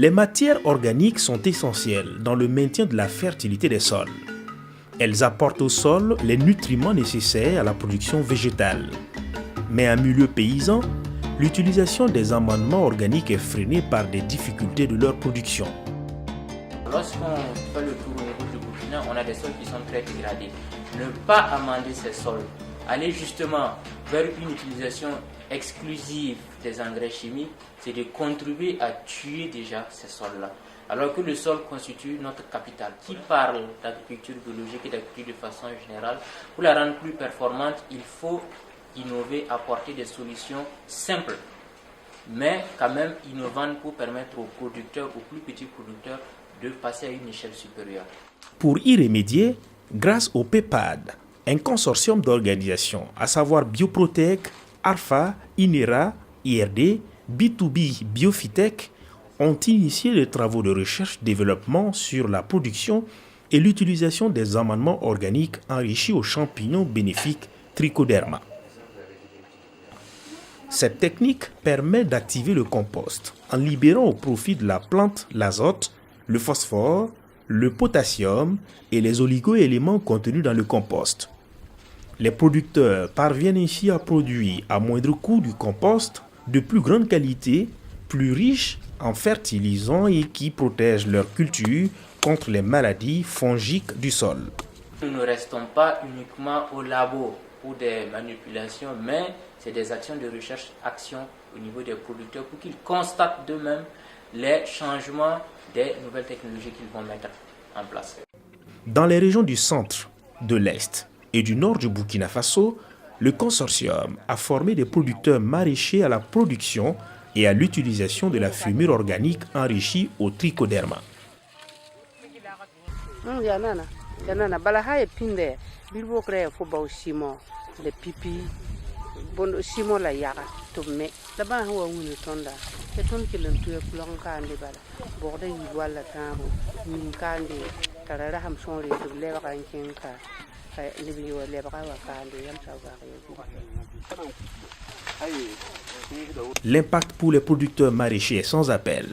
Les matières organiques sont essentielles dans le maintien de la fertilité des sols. Elles apportent au sol les nutriments nécessaires à la production végétale. Mais en milieu paysan, l'utilisation des amendements organiques est freinée par des difficultés de leur production. Lorsqu'on fait le tour au niveau du Burkina, on a des sols qui sont très dégradés. Ne pas amender ces sols, aller justement vers une utilisation exclusive des engrais chimiques, c'est de contribuer à tuer déjà ces sols-là. Alors que le sol constitue notre capital. Qui parle d'agriculture biologique et d'agriculture de façon générale, pour la rendre plus performante, il faut innover, apporter des solutions simples, mais quand même innovantes pour permettre aux producteurs, aux plus petits producteurs, de passer à une échelle supérieure. Pour y remédier, grâce au PEPAD, un consortium d'organisations, à savoir Bioprotec, ARFA, INERA, IRD, B2B Biofitech, ont initié les travaux de recherche-développement sur la production et l'utilisation des amendements organiques enrichis aux champignons bénéfiques Trichoderma. Cette technique permet d'activer le compost en libérant au profit de la plante l'azote, le phosphore, le potassium et les oligo-éléments contenus dans le compost. Les producteurs parviennent ainsi à produire à moindre coût du compost de plus grande qualité, plus riche en fertilisants et qui protègent leur culture contre les maladies fongiques du sol. Nous ne restons pas uniquement au labo pour des manipulations, mais c'est des actions de recherche-action au niveau des producteurs pour qu'ils constatent d'eux-mêmes les changements des nouvelles technologies qu'ils vont mettre en place. Dans les régions du centre, de l'Est et du nord du Burkina Faso, le consortium a formé des producteurs maraîchers à la production et à l'utilisation de la fumure organique enrichie au trichoderma. L'impact pour les producteurs maraîchers est sans appel.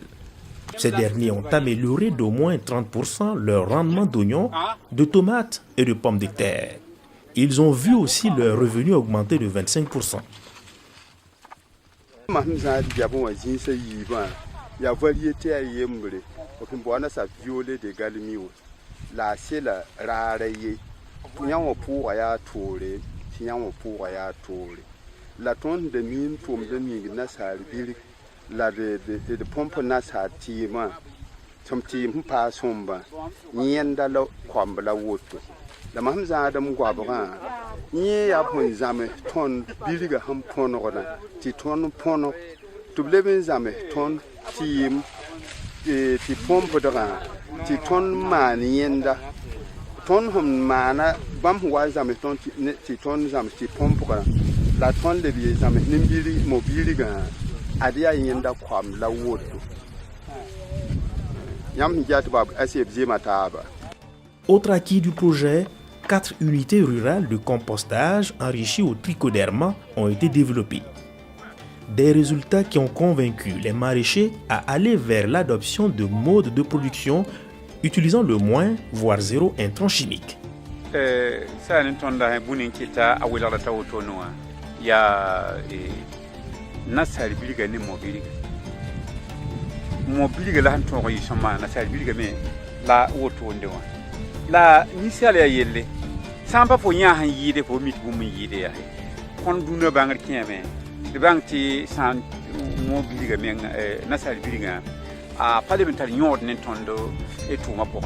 Ces derniers ont amélioré d'au moins 30% leur rendement d'oignons, de tomates et de pommes de terre. Ils ont vu aussi leurs revenus augmenter de 25%. La tonne de mine pour me donner la de pompe nasa tima, some team pass somba, nienda la kwambla woto. La mamza adam guabra, ye upon zame, ton, billiga hum ponorona, titon pono, to blevin zame, ton, team, ti pompe de ran, titon man yenda, ton hum mana, bam was zame, titon zame, ti pompe. La tonne de vie zame, nimbili, mobiliga. Autre acquis du projet, 4 unités rurales de compostage enrichies au trichoderma ont été développées. Des résultats qui ont convaincu les maraîchers à aller vers l'adoption de modes de production utilisant le moins, voire zéro intrant chimique. Nasal biliga ni mobiliga la hanto ko yisama nasal biliga me la woto ndewa la nisale ya yelle samba fo nya han yide ko mit bu mu yide ya kon duna bangar kiyame de bangti san mobiliga me nasal biliga a parliamentary nyord nen tondo e tuma po